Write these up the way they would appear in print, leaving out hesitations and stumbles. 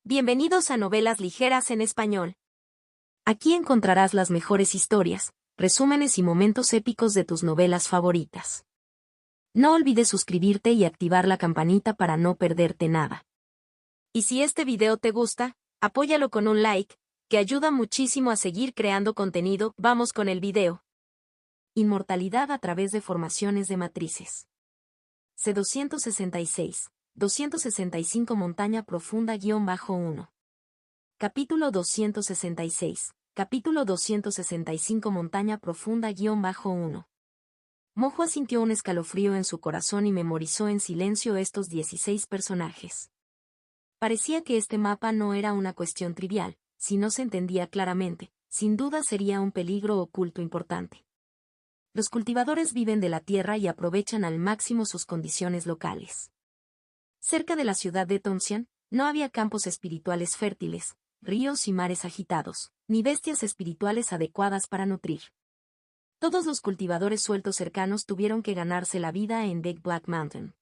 Bienvenidos a Novelas Ligeras en Español. Aquí encontrarás las mejores historias, resúmenes y momentos épicos de tus novelas favoritas. No olvides suscribirte y activar la campanita para no perderte nada. Y si este video te gusta, apóyalo con un like, que ayuda muchísimo a seguir creando contenido. Vamos con el video. Inmortalidad a través de formaciones de matrices. C266. 265 Montaña Profunda-1. Capítulo 266. Capítulo 265 Montaña Profunda-1. Mojo sintió un escalofrío en su corazón y memorizó en silencio estos 16 personajes. Parecía que este mapa no era una cuestión trivial, si no se entendía claramente, sin duda sería un peligro oculto importante. Los cultivadores viven de la tierra y aprovechan al máximo sus condiciones locales. Cerca de la ciudad de Tongxian, no había campos espirituales fértiles, ríos y mares agitados, ni bestias espirituales adecuadas para nutrir. Todos los cultivadores sueltos cercanos tuvieron que ganarse la vida en Big Black Mountain.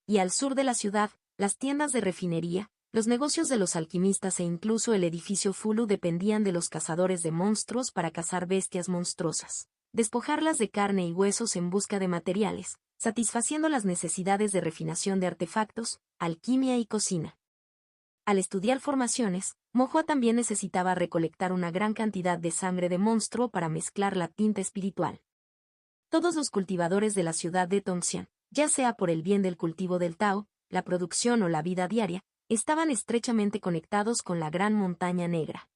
Y al sur de la ciudad, las tiendas de refinería, los negocios de los alquimistas e incluso el edificio Fulu dependían de los cazadores de monstruos para cazar bestias monstruosas, despojarlas de carne y huesos en busca de materiales, satisfaciendo las necesidades de refinación de artefactos, alquimia y cocina. Al estudiar formaciones, Mojo también necesitaba recolectar una gran cantidad de sangre de monstruo para mezclar la tinta espiritual. Todos los cultivadores de la ciudad de Tongxian, ya sea por el bien del cultivo del Tao, la producción o la vida diaria, estaban estrechamente conectados con la Gran Montaña Negra.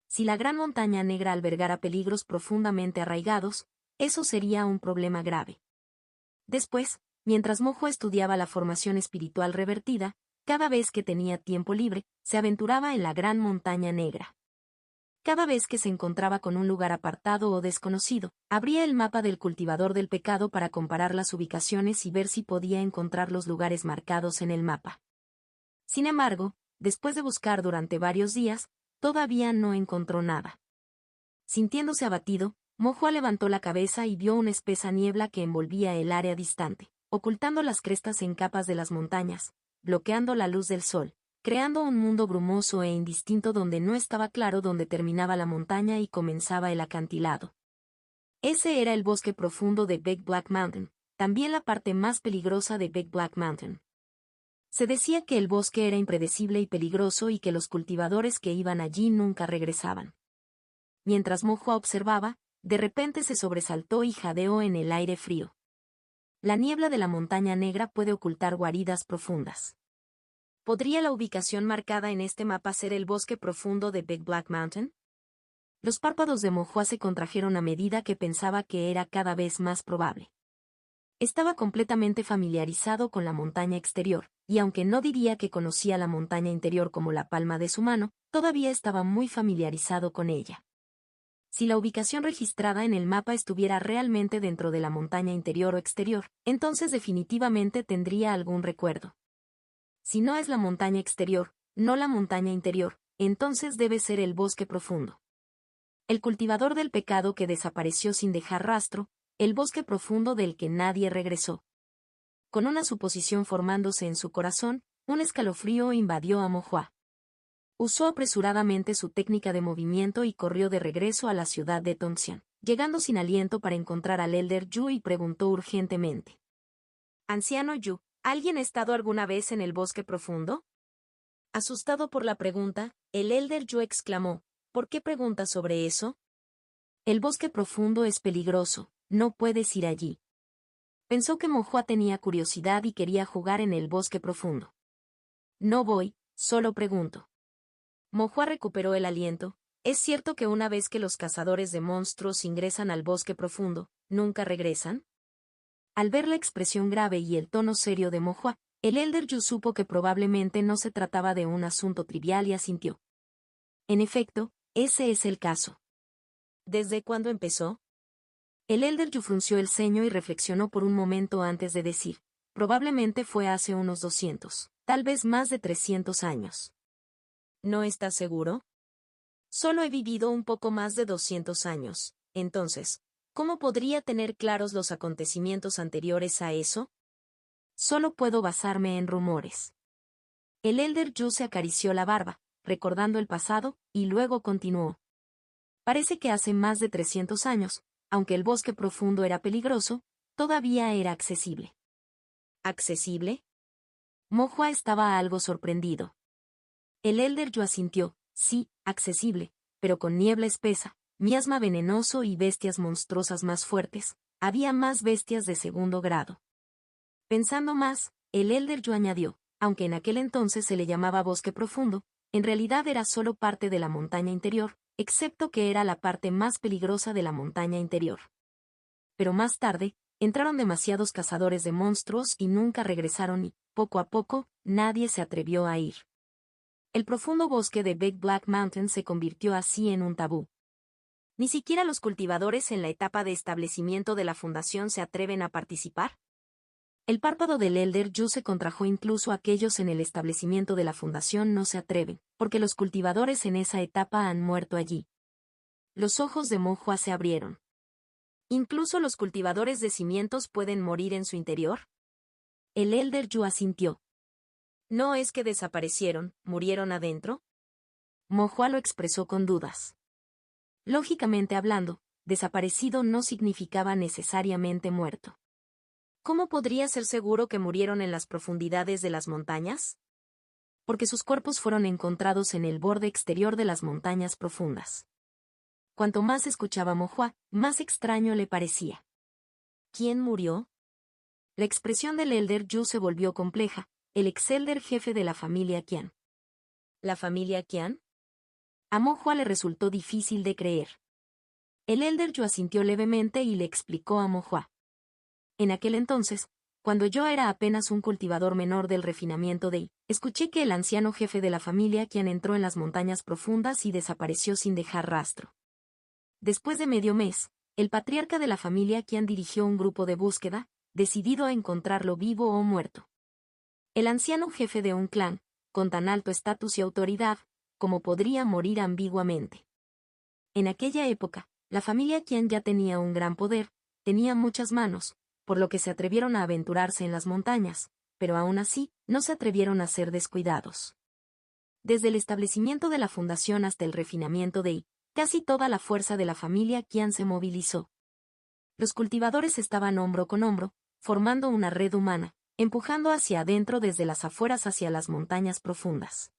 Si la Gran Montaña Negra albergara peligros profundamente arraigados, eso sería un problema grave. Después, mientras Mojo estudiaba la formación espiritual revertida, cada vez que tenía tiempo libre, se aventuraba en la Gran Montaña Negra. Cada vez que se encontraba con un lugar apartado o desconocido, abría el mapa del cultivador del pecado para comparar las ubicaciones y ver si podía encontrar los lugares marcados en el mapa. Sin embargo, después de buscar durante varios días, todavía no encontró nada. Sintiéndose abatido, Mojo levantó la cabeza y vio una espesa niebla que envolvía el área distante, ocultando las crestas en capas de las montañas, bloqueando la luz del sol, creando un mundo brumoso e indistinto donde no estaba claro dónde terminaba la montaña y comenzaba el acantilado. Ese era el bosque profundo de Big Black Mountain, también la parte más peligrosa de Big Black Mountain. Se decía que el bosque era impredecible y peligroso y que los cultivadores que iban allí nunca regresaban. Mientras Mojo observaba, de repente se sobresaltó y jadeó en el aire frío. La niebla de la montaña negra puede ocultar guaridas profundas. ¿Podría la ubicación marcada en este mapa ser el bosque profundo de Big Black Mountain? Los párpados de Mojo se contrajeron a medida que pensaba que era cada vez más probable. Estaba completamente familiarizado con la montaña exterior, y aunque no diría que conocía la montaña interior como la palma de su mano, todavía estaba muy familiarizado con ella. Si la ubicación registrada en el mapa estuviera realmente dentro de la montaña interior o exterior, entonces definitivamente tendría algún recuerdo. Si no es la montaña exterior, no la montaña interior, entonces debe ser el bosque profundo. El cultivador del pecado que desapareció sin dejar rastro, el bosque profundo del que nadie regresó. Con una suposición formándose en su corazón, un escalofrío invadió a Mojo. Usó apresuradamente su técnica de movimiento y corrió de regreso a la ciudad de Tongxian, llegando sin aliento para encontrar al Elder Yu y preguntó urgentemente. «Anciano Yu, ¿alguien ha estado alguna vez en el bosque profundo?» Asustado por la pregunta, el Elder Yu exclamó, «¿Por qué preguntas sobre eso?» «El bosque profundo es peligroso, no puedes ir allí». Pensó que Mojo tenía curiosidad y quería jugar en el bosque profundo. «No voy, solo pregunto». Mojo recuperó el aliento. ¿Es cierto que una vez que los cazadores de monstruos ingresan al bosque profundo, nunca regresan? Al ver la expresión grave y el tono serio de Mojo, el Elder Yu supo que probablemente no se trataba de un asunto trivial y asintió. En efecto, ese es el caso. ¿Desde cuándo empezó? El Elder Yu frunció el ceño y reflexionó por un momento antes de decir, probablemente fue hace unos 200, tal vez más de 300 años. ¿No estás seguro? Solo he vivido un poco más de 200 años, entonces, ¿cómo podría tener claros los acontecimientos anteriores a eso? Solo puedo basarme en rumores. El Elder Yu se acarició la barba, recordando el pasado, y luego continuó. Parece que hace más de 300 años, aunque el bosque profundo era peligroso, todavía era accesible. ¿Accesible? Mo Hua estaba algo sorprendido. El Elder Yu asintió, sí, accesible, pero con niebla espesa, miasma venenoso y bestias monstruosas más fuertes. Había más bestias de segundo grado. Pensando más, el Elder Yu añadió, aunque en aquel entonces se le llamaba bosque profundo, en realidad era solo parte de la montaña interior, excepto que era la parte más peligrosa de la montaña interior. Pero más tarde, entraron demasiados cazadores de monstruos y nunca regresaron y, poco a poco, nadie se atrevió a ir. El profundo bosque de Big Black Mountain se convirtió así en un tabú. ¿Ni siquiera los cultivadores en la etapa de establecimiento de la fundación se atreven a participar? El párpado del Elder Yu se contrajo, incluso aquellos en el establecimiento de la fundación no se atreven, porque los cultivadores en esa etapa han muerto allí. Los ojos de Mo Hua se abrieron. ¿Incluso los cultivadores de cimientos pueden morir en su interior? El Elder Yu asintió. ¿No es que desaparecieron, murieron adentro? Mo Hua lo expresó con dudas. Lógicamente hablando, desaparecido no significaba necesariamente muerto. ¿Cómo podría ser seguro que murieron en las profundidades de las montañas? Porque sus cuerpos fueron encontrados en el borde exterior de las montañas profundas. Cuanto más escuchaba Mo Hua, más extraño le parecía. ¿Quién murió? La expresión del Elder Yu se volvió compleja, el ex-elder jefe de la familia Qian. ¿La familia Qian? A Mo Hua le resultó difícil de creer. El Elder Yu asintió levemente y le explicó a Mo Hua. En aquel entonces, cuando yo era apenas un cultivador menor del refinamiento de Yi, escuché que el anciano jefe de la familia Qian entró en las montañas profundas y desapareció sin dejar rastro. Después de medio mes, el patriarca de la familia Qian dirigió un grupo de búsqueda, decidido a encontrarlo vivo o muerto. El anciano jefe de un clan, con tan alto estatus y autoridad, como podría morir ambiguamente. En aquella época, la familia Qian ya tenía un gran poder, tenía muchas manos, por lo que se atrevieron a aventurarse en las montañas, pero aún así, no se atrevieron a ser descuidados. Desde el establecimiento de la fundación hasta el refinamiento de Yi, casi toda la fuerza de la familia Qian se movilizó. Los cultivadores estaban hombro con hombro, formando una red humana, empujando hacia adentro desde las afueras hacia las montañas profundas.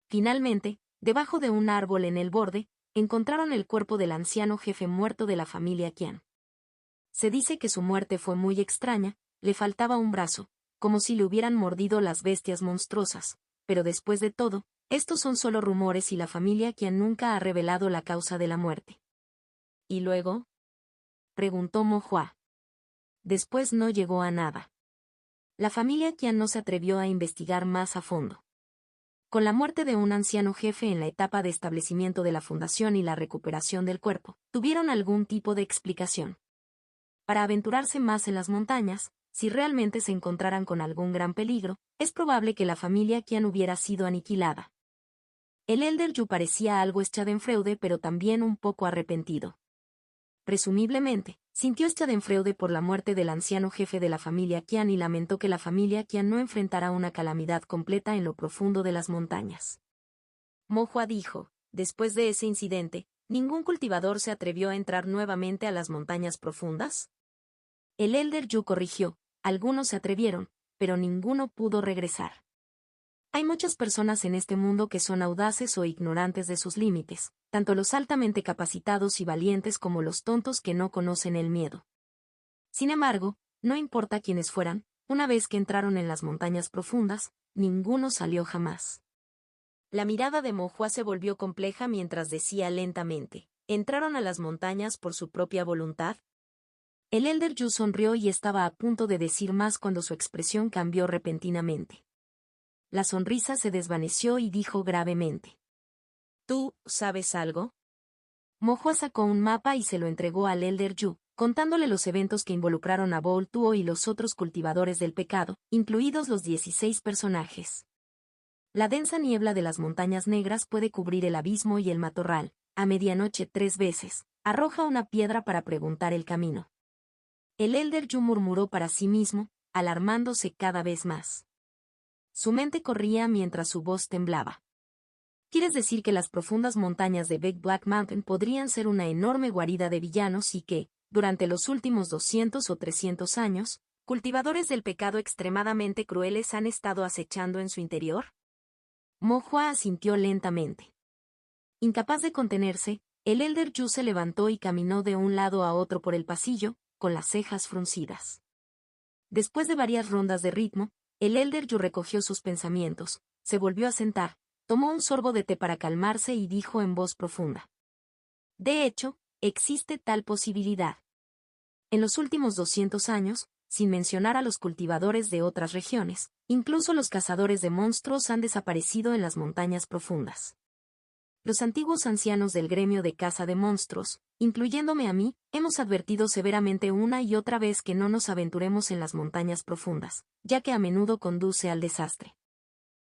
Finalmente, debajo de un árbol en el borde, encontraron el cuerpo del anciano jefe muerto de la familia Qian. Se dice que su muerte fue muy extraña, le faltaba un brazo, como si le hubieran mordido las bestias monstruosas, pero después de todo, estos son solo rumores y la familia Qian nunca ha revelado la causa de la muerte. ¿Y luego? Preguntó Mo Hua. Después no llegó a nada. La familia Qian no se atrevió a investigar más a fondo. Con la muerte de un anciano jefe en la etapa de establecimiento de la fundación y la recuperación del cuerpo, tuvieron algún tipo de explicación. Para aventurarse más en las montañas, si realmente se encontraran con algún gran peligro, es probable que la familia Qian hubiera sido aniquilada. El Elder Yu parecía algo Schadenfreude, pero también un poco arrepentido. Presumiblemente, sintió Schadenfreude por la muerte del anciano jefe de la familia Qian y lamentó que la familia Qian no enfrentara una calamidad completa en lo profundo de las montañas. Mo Hua dijo, después de ese incidente, ¿ningún cultivador se atrevió a entrar nuevamente a las montañas profundas? El Elder Yu corrigió, algunos se atrevieron, pero ninguno pudo regresar. Hay muchas personas en este mundo que son audaces o ignorantes de sus límites, tanto los altamente capacitados y valientes como los tontos que no conocen el miedo. Sin embargo, no importa quiénes fueran, una vez que entraron en las montañas profundas, ninguno salió jamás. La mirada de Mo Hua se volvió compleja mientras decía lentamente, ¿entraron a las montañas por su propia voluntad? El Elder Yu sonrió y estaba a punto de decir más cuando su expresión cambió repentinamente. La sonrisa se desvaneció y dijo gravemente. ¿Tú sabes algo? Mo Hua sacó un mapa y se lo entregó al Elder Yu, contándole los eventos que involucraron a Baol Tuo y los otros cultivadores del pecado, incluidos los 16 personajes. La densa niebla de las montañas negras puede cubrir el abismo y el matorral. A medianoche 3 veces, arroja una piedra para preguntar el camino. El Elder Yu murmuró para sí mismo, alarmándose cada vez más. Su mente corría mientras su voz temblaba. ¿Quieres decir que las profundas montañas de Big Black Mountain podrían ser una enorme guarida de villanos y que, durante los últimos 200 o 300 años, cultivadores del pecado extremadamente crueles han estado acechando en su interior? Mo Hua asintió lentamente. Incapaz de contenerse, el Elder Yu se levantó y caminó de un lado a otro por el pasillo, con las cejas fruncidas. Después de varias rondas de ritmo, el Elder Yu recogió sus pensamientos, se volvió a sentar, tomó un sorbo de té para calmarse y dijo en voz profunda. De hecho, existe tal posibilidad. En los últimos 200 años, sin mencionar a los cultivadores de otras regiones, incluso los cazadores de monstruos han desaparecido en las montañas profundas. Los antiguos ancianos del gremio de caza de monstruos, incluyéndome a mí, hemos advertido severamente una y otra vez que no nos aventuremos en las montañas profundas, ya que a menudo conduce al desastre.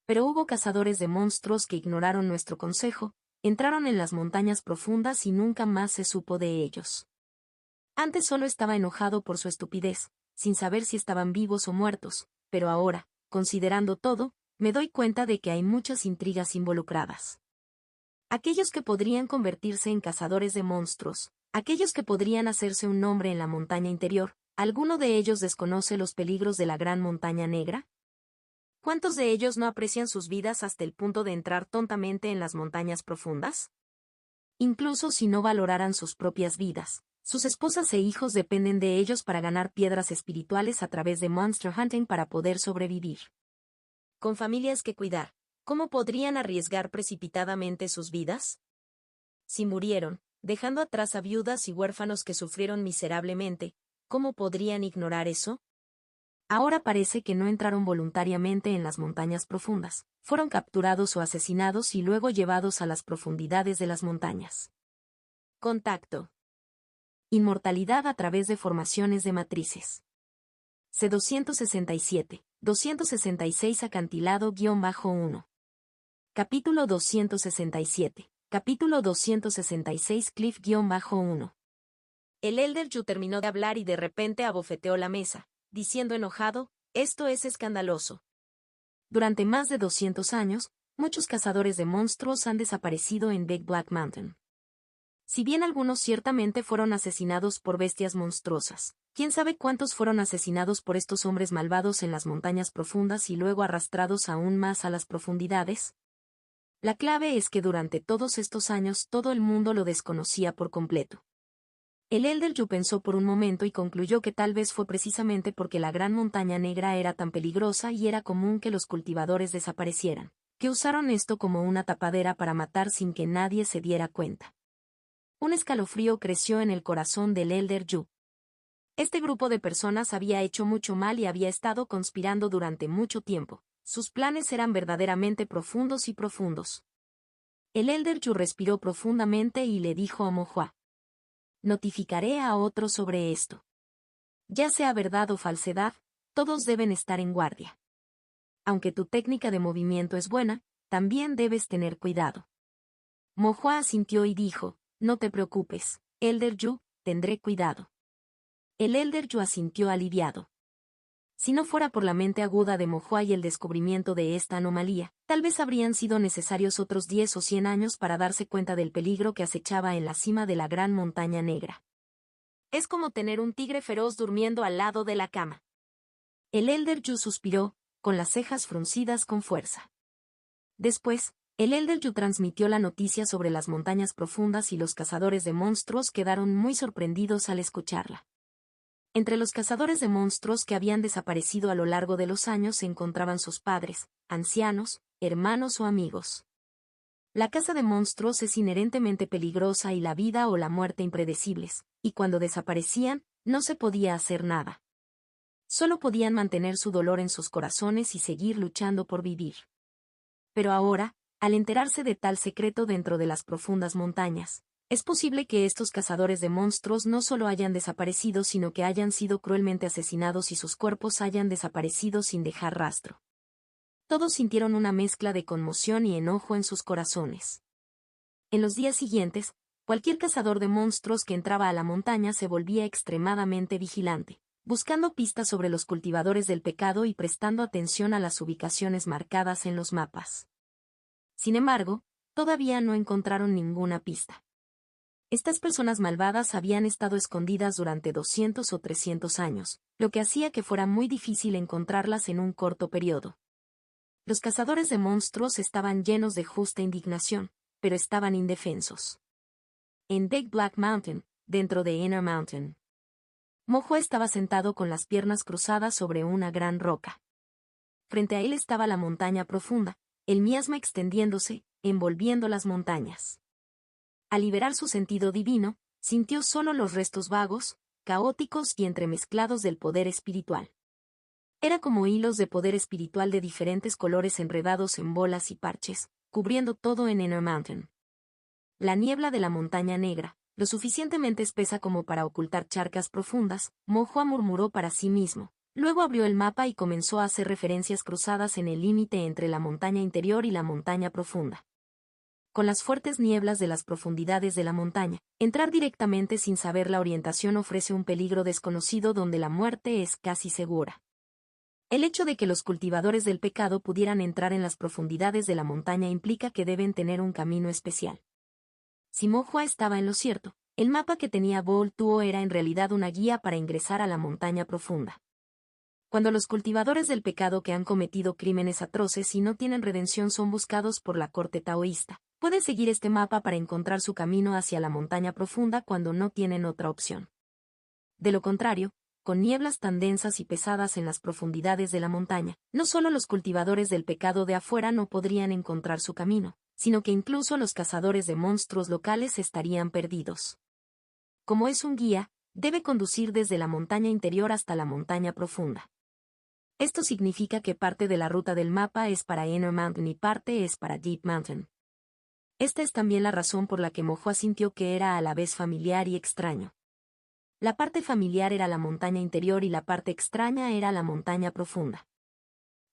Pero hubo cazadores de monstruos que ignoraron nuestro consejo, entraron en las montañas profundas y nunca más se supo de ellos. Antes solo estaba enojado por su estupidez, sin saber si estaban vivos o muertos, pero ahora, considerando todo, me doy cuenta de que hay muchas intrigas involucradas. Aquellos que podrían convertirse en cazadores de monstruos, aquellos que podrían hacerse un nombre en la montaña interior, ¿alguno de ellos desconoce los peligros de la gran montaña negra? ¿Cuántos de ellos no aprecian sus vidas hasta el punto de entrar tontamente en las montañas profundas? Incluso si no valoraran sus propias vidas, sus esposas e hijos dependen de ellos para ganar piedras espirituales a través de Monster Hunting para poder sobrevivir. Con familias que cuidar, ¿cómo podrían arriesgar precipitadamente sus vidas? Si murieron, dejando atrás a viudas y huérfanos que sufrieron miserablemente, ¿cómo podrían ignorar eso? Ahora parece que no entraron voluntariamente en las montañas profundas, fueron capturados o asesinados y luego llevados a las profundidades de las montañas. Contacto. Inmortalidad a través de formaciones de matrices. C267, 266 acantilado-1. Capítulo 267. Capítulo 266 Cliff-1. El Elder Yu terminó de hablar y de repente abofeteó la mesa, diciendo enojado, esto es escandaloso. Durante más de 200 años, muchos cazadores de monstruos han desaparecido en Big Black Mountain. Si bien algunos ciertamente fueron asesinados por bestias monstruosas, ¿quién sabe cuántos fueron asesinados por estos hombres malvados en las montañas profundas y luego arrastrados aún más a las profundidades? La clave es que durante todos estos años todo el mundo lo desconocía por completo. El Elder Yu pensó por un momento y concluyó que tal vez fue precisamente porque la gran montaña negra era tan peligrosa y era común que los cultivadores desaparecieran, que usaron esto como una tapadera para matar sin que nadie se diera cuenta. Un escalofrío creció en el corazón del Elder Yu. Este grupo de personas había hecho mucho mal y había estado conspirando durante mucho tiempo. Sus planes eran verdaderamente profundos y profundos. El Elder Yu respiró profundamente y le dijo a Mo Hua. Notificaré a otros sobre esto. Ya sea verdad o falsedad, todos deben estar en guardia. Aunque tu técnica de movimiento es buena, también debes tener cuidado. Mo Hua asintió y dijo, no te preocupes, Elder Yu, tendré cuidado. El Elder Yu asintió aliviado. Si no fuera por la mente aguda de Mo Hua y el descubrimiento de esta anomalía, tal vez habrían sido necesarios otros 10 o 100 años para darse cuenta del peligro que acechaba en la cima de la gran montaña negra. Es como tener un tigre feroz durmiendo al lado de la cama. El Elder Yu suspiró, con las cejas fruncidas con fuerza. Después, el Elder Yu transmitió la noticia sobre las montañas profundas y los cazadores de monstruos quedaron muy sorprendidos al escucharla. Entre los cazadores de monstruos que habían desaparecido a lo largo de los años se encontraban sus padres, ancianos, hermanos o amigos. La caza de monstruos es inherentemente peligrosa y la vida o la muerte impredecibles, y cuando desaparecían, no se podía hacer nada. Solo podían mantener su dolor en sus corazones y seguir luchando por vivir. Pero ahora, al enterarse de tal secreto dentro de las profundas montañas, es posible que estos cazadores de monstruos no solo hayan desaparecido sino que hayan sido cruelmente asesinados y sus cuerpos hayan desaparecido sin dejar rastro. Todos sintieron una mezcla de conmoción y enojo en sus corazones. En los días siguientes, cualquier cazador de monstruos que entraba a la montaña se volvía extremadamente vigilante, buscando pistas sobre los cultivadores del pecado y prestando atención a las ubicaciones marcadas en los mapas. Sin embargo, todavía no encontraron ninguna pista. Estas personas malvadas habían estado escondidas durante 200 o 300 años, lo que hacía que fuera muy difícil encontrarlas en un corto periodo. Los cazadores de monstruos estaban llenos de justa indignación, pero estaban indefensos. En Big Black Mountain, dentro de Inner Mountain, Mojo estaba sentado con las piernas cruzadas sobre una gran roca. Frente a él estaba la montaña profunda, el miasma extendiéndose, envolviendo las montañas. Al liberar su sentido divino, sintió solo los restos vagos, caóticos y entremezclados del poder espiritual. Era como hilos de poder espiritual de diferentes colores enredados en bolas y parches, cubriendo todo en Inner Mountain. La niebla de la montaña negra, lo suficientemente espesa como para ocultar charcas profundas, Mojo murmuró para sí mismo. Luego abrió el mapa y comenzó a hacer referencias cruzadas en el límite entre la montaña interior y la montaña profunda. Con las fuertes nieblas de las profundidades de la montaña, entrar directamente sin saber la orientación ofrece un peligro desconocido donde la muerte es casi segura. El hecho de que los cultivadores del pecado pudieran entrar en las profundidades de la montaña implica que deben tener un camino especial. Si Mojo estaba en lo cierto, el mapa que tenía Baol Tuo era en realidad una guía para ingresar a la montaña profunda. Cuando los cultivadores del pecado que han cometido crímenes atroces y no tienen redención son buscados por la corte taoísta, pueden seguir este mapa para encontrar su camino hacia la montaña profunda cuando no tienen otra opción. De lo contrario, con nieblas tan densas y pesadas en las profundidades de la montaña, no solo los cultivadores del pecado de afuera no podrían encontrar su camino, sino que incluso los cazadores de monstruos locales estarían perdidos. Como es un guía, debe conducir desde la montaña interior hasta la montaña profunda. Esto significa que parte de la ruta del mapa es para Inner Mountain y parte es para Deep Mountain. Esta es también la razón por la que Mojo sintió que era a la vez familiar y extraño. La parte familiar era la montaña interior y la parte extraña era la montaña profunda.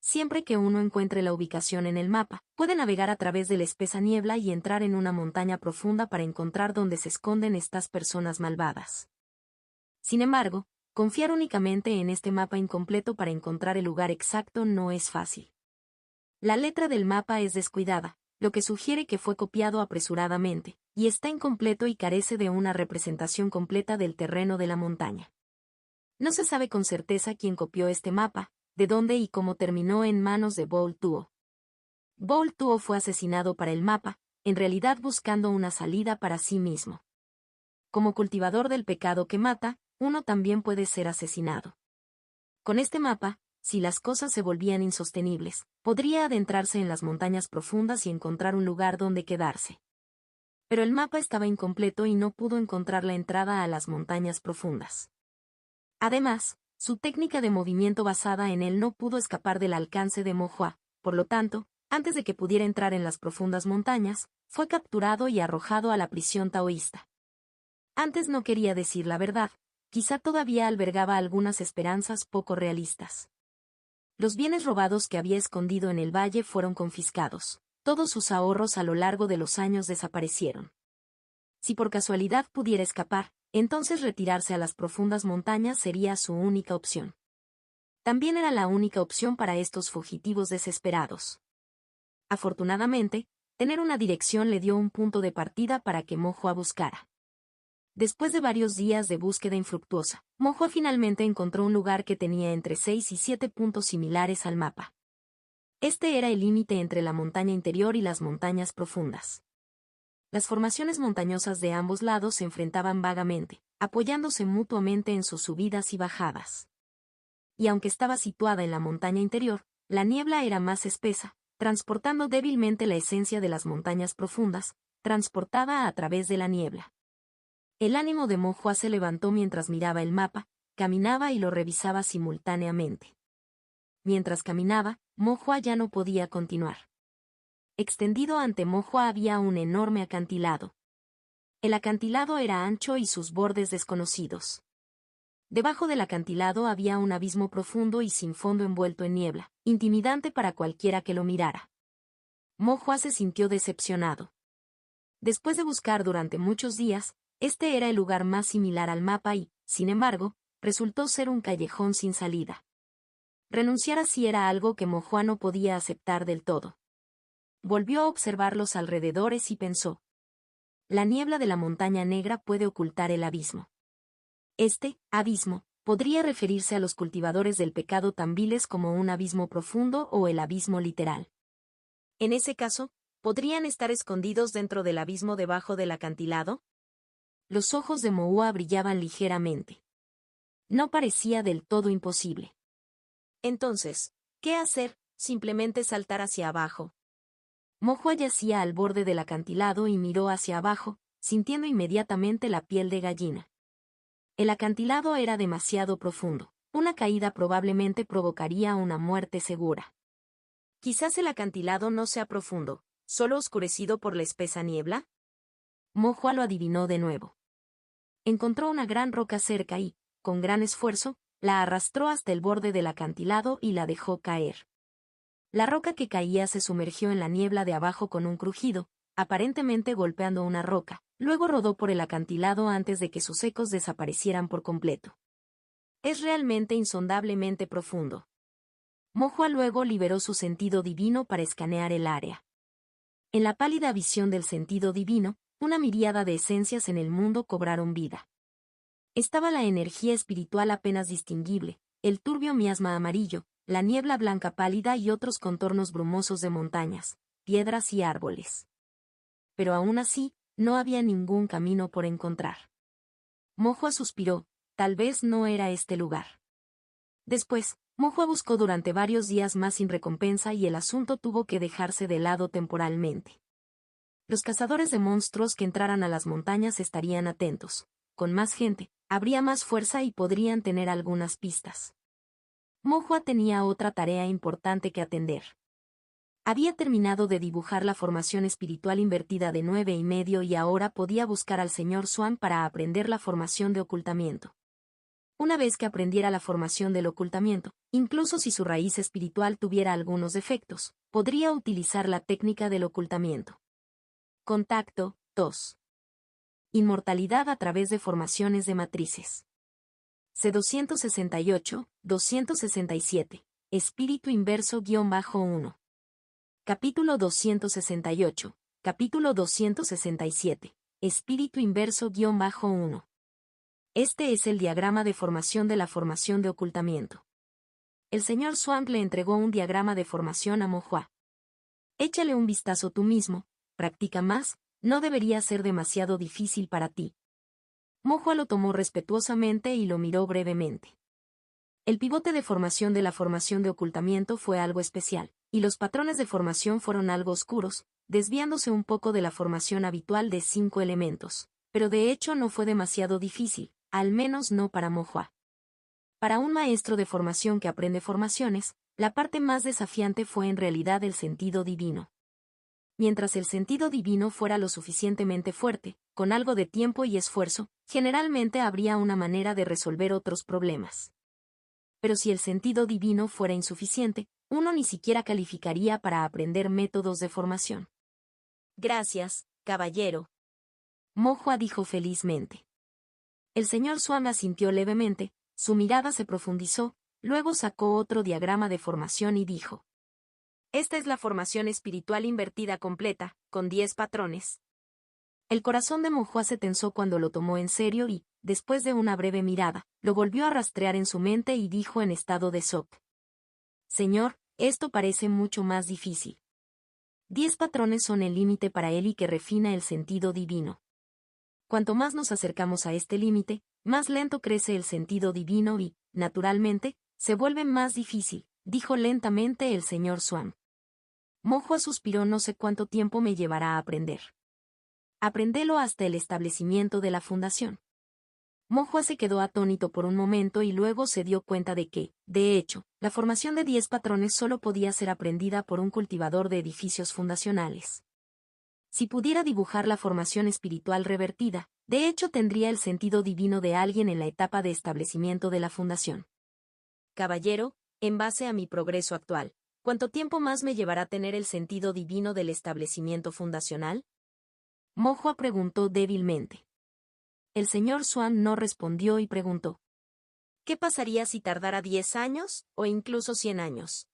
Siempre que uno encuentre la ubicación en el mapa, puede navegar a través de la espesa niebla y entrar en una montaña profunda para encontrar dónde se esconden estas personas malvadas. Sin embargo, confiar únicamente en este mapa incompleto para encontrar el lugar exacto no es fácil. La letra del mapa es descuidada, lo que sugiere que fue copiado apresuradamente, y está incompleto y carece de una representación completa del terreno de la montaña. No se sabe con certeza quién copió este mapa, de dónde y cómo terminó en manos de Baol Tuo. Baol Tuo fue asesinado para el mapa, en realidad buscando una salida para sí mismo. Como cultivador del pecado que mata, uno también puede ser asesinado. Con este mapa, si las cosas se volvían insostenibles, podría adentrarse en las montañas profundas y encontrar un lugar donde quedarse. Pero el mapa estaba incompleto y no pudo encontrar la entrada a las montañas profundas. Además, su técnica de movimiento basada en él no pudo escapar del alcance de Mojo. Por lo tanto, antes de que pudiera entrar en las profundas montañas, fue capturado y arrojado a la prisión taoísta. Antes no quería decir la verdad, quizá todavía albergaba algunas esperanzas poco realistas. Los bienes robados que había escondido en el valle fueron confiscados. Todos sus ahorros a lo largo de los años desaparecieron. Si por casualidad pudiera escapar, entonces retirarse a las profundas montañas sería su única opción. También era la única opción para estos fugitivos desesperados. Afortunadamente, tener una dirección le dio un punto de partida para que Mojo buscara. Después de varios días de búsqueda infructuosa, Mojo finalmente encontró un lugar que tenía entre 6 y 7 puntos similares al mapa. Este era el límite entre la montaña interior y las montañas profundas. Las formaciones montañosas de ambos lados se enfrentaban vagamente, apoyándose mutuamente en sus subidas y bajadas. Y aunque estaba situada en la montaña interior, la niebla era más espesa, transportando débilmente la esencia de las montañas profundas, transportada a través de la niebla. El ánimo de Mojo se levantó mientras miraba el mapa, caminaba y lo revisaba simultáneamente. Mientras caminaba, Mojo ya no podía continuar. Extendido ante Mojo había un enorme acantilado. El acantilado era ancho y sus bordes desconocidos. Debajo del acantilado había un abismo profundo y sin fondo envuelto en niebla, intimidante para cualquiera que lo mirara. Mojo se sintió decepcionado. Después de buscar durante muchos días, este era el lugar más similar al mapa y, sin embargo, resultó ser un callejón sin salida. Renunciar así era algo que Mo no podía aceptar del todo. Volvió a observar los alrededores y pensó. La niebla de la montaña negra puede ocultar el abismo. Este abismo podría referirse a los cultivadores del pecado tan viles como un abismo profundo o el abismo literal. En ese caso, ¿podrían estar escondidos dentro del abismo debajo del acantilado? Los ojos de Moua brillaban ligeramente. No parecía del todo imposible. Entonces, ¿qué hacer? Simplemente saltar hacia abajo. Moua yacía al borde del acantilado y miró hacia abajo, sintiendo inmediatamente la piel de gallina. El acantilado era demasiado profundo. Una caída probablemente provocaría una muerte segura. Quizás el acantilado no sea profundo, solo oscurecido por la espesa niebla. Moua lo adivinó de nuevo. Encontró una gran roca cerca y, con gran esfuerzo, la arrastró hasta el borde del acantilado y la dejó caer. La roca que caía se sumergió en la niebla de abajo con un crujido, aparentemente golpeando una roca, luego rodó por el acantilado antes de que sus ecos desaparecieran por completo. Es realmente insondablemente profundo. Moua luego liberó su sentido divino para escanear el área. En la pálida visión del sentido divino, una miríada de esencias en el mundo cobraron vida. Estaba la energía espiritual apenas distinguible, el turbio miasma amarillo, la niebla blanca pálida y otros contornos brumosos de montañas, piedras y árboles. Pero aún así, no había ningún camino por encontrar. Moua suspiró, tal vez no era este lugar. Después, Moua buscó durante varios días más sin recompensa y el asunto tuvo que dejarse de lado temporalmente. Los cazadores de monstruos que entraran a las montañas estarían atentos. Con más gente, habría más fuerza y podrían tener algunas pistas. Moua tenía otra tarea importante que atender. Había terminado de dibujar la formación espiritual invertida de 9,5 y ahora podía buscar al señor Swan para aprender la formación de ocultamiento. Una vez que aprendiera la formación del ocultamiento, incluso si su raíz espiritual tuviera algunos defectos, podría utilizar la técnica del ocultamiento. Contacto 2. Inmortalidad a través de formaciones de matrices. C268, 267. Espíritu inverso-1. Capítulo 268. Capítulo 267. Espíritu inverso-1. Este es el diagrama de formación de la formación de ocultamiento. El señor Swank le entregó un diagrama de formación a Moua. Échale un vistazo tú mismo, practica más, no debería ser demasiado difícil para ti. Moua lo tomó respetuosamente y lo miró brevemente. El pivote de formación de la formación de ocultamiento fue algo especial, y los patrones de formación fueron algo oscuros, desviándose un poco de la formación habitual de 5 elementos, pero de hecho no fue demasiado difícil, al menos no para Moua. Para un maestro de formación que aprende formaciones, la parte más desafiante fue en realidad el sentido divino. Mientras el sentido divino fuera lo suficientemente fuerte, con algo de tiempo y esfuerzo, generalmente habría una manera de resolver otros problemas. Pero si el sentido divino fuera insuficiente, uno ni siquiera calificaría para aprender métodos de formación. Gracias, caballero. Moua dijo felizmente. El señor Swan asintió levemente, su mirada se profundizó, luego sacó otro diagrama de formación y dijo. Esta es la formación espiritual invertida completa, con 10 patrones. El corazón de Moua se tensó cuando lo tomó en serio y, después de una breve mirada, lo volvió a rastrear en su mente y dijo en estado de shock. Señor, esto parece mucho más difícil. 10 patrones son el límite para él y que refina el sentido divino. Cuanto más nos acercamos a este límite, más lento crece el sentido divino y, naturalmente, se vuelve más difícil, dijo lentamente el señor Swan. Moua suspiró. No sé cuánto tiempo me llevará a aprender. Aprendelo hasta el establecimiento de la fundación. Moua se quedó atónito por un momento y luego se dio cuenta de que, de hecho, la formación de 10 patrones solo podía ser aprendida por un cultivador de edificios fundacionales. Si pudiera dibujar la formación espiritual revertida, de hecho tendría el sentido divino de alguien en la etapa de establecimiento de la fundación. Caballero, en base a mi progreso actual, ¿cuánto tiempo más me llevará tener el sentido divino del establecimiento fundacional? Moua preguntó débilmente. El señor Swan no respondió y preguntó. ¿Qué pasaría si tardara 10 años, o incluso 100 años?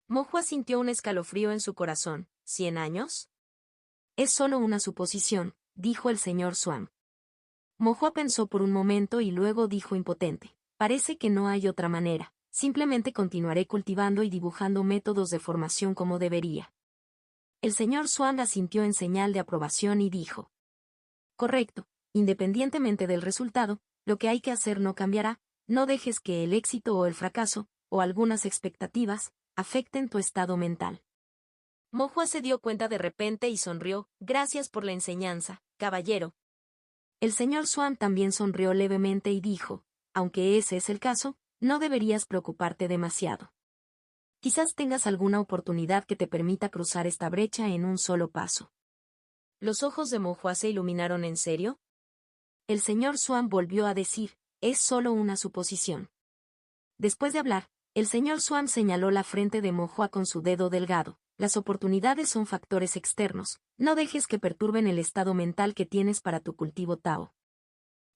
Mo Hua sintió un escalofrío en su corazón. ¿100 años? Es solo una suposición, dijo el señor Swan. Mo Hua pensó por un momento y luego dijo impotente. Parece que no hay otra manera. Simplemente continuaré cultivando y dibujando métodos de formación como debería. El señor Swan asintió en señal de aprobación y dijo. Correcto, independientemente del resultado, lo que hay que hacer no cambiará, no dejes que el éxito o el fracaso, o algunas expectativas, afecten tu estado mental. Mo Hua se dio cuenta de repente y sonrió. Gracias por la enseñanza, caballero. El señor Swan también sonrió levemente y dijo, aunque ese es el caso, no deberías preocuparte demasiado. Quizás tengas alguna oportunidad que te permita cruzar esta brecha en un solo paso. ¿Los ojos de Mo Hua se iluminaron en serio? El señor Swan volvió a decir, es solo una suposición. Después de hablar, el señor Swan señaló la frente de Mo Hua con su dedo delgado. Las oportunidades son factores externos, no dejes que perturben el estado mental que tienes para tu cultivo Tao.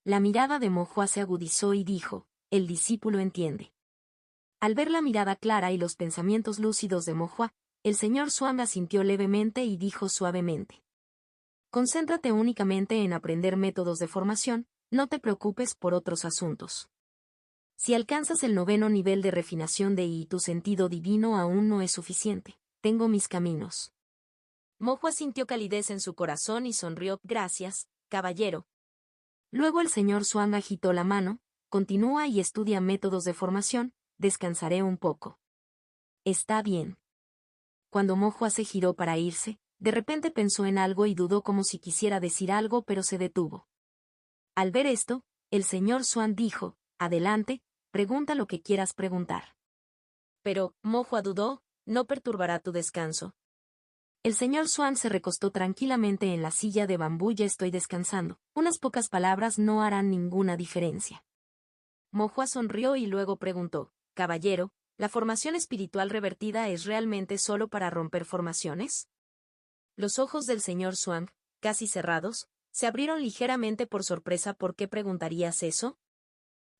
La mirada de Mo Hua se agudizó y dijo, el discípulo entiende. Al ver la mirada clara y los pensamientos lúcidos de Mo Hua, el señor Swan asintió levemente y dijo suavemente. Concéntrate únicamente en aprender métodos de formación, no te preocupes por otros asuntos. Si alcanzas el 9º nivel de refinación de y tu sentido divino aún no es suficiente, tengo mis caminos. Mo Hua sintió calidez en su corazón y sonrió. Gracias, caballero. Luego el señor Swan agitó la mano. Continúa y estudia métodos de formación, descansaré un poco. Está bien. Cuando Mo Hua se giró para irse, de repente pensó en algo y dudó como si quisiera decir algo pero se detuvo. Al ver esto, el señor Swan dijo, adelante, pregunta lo que quieras preguntar. Pero, Mo Hua dudó, no perturbará tu descanso. El señor Swan se recostó tranquilamente en la silla de bambú. Ya estoy descansando. Unas pocas palabras no harán ninguna diferencia. Mo Hua sonrió y luego preguntó, caballero, ¿la formación espiritual revertida es realmente solo para romper formaciones? Los ojos del señor Swan, casi cerrados, se abrieron ligeramente por sorpresa. ¿Por qué preguntarías eso?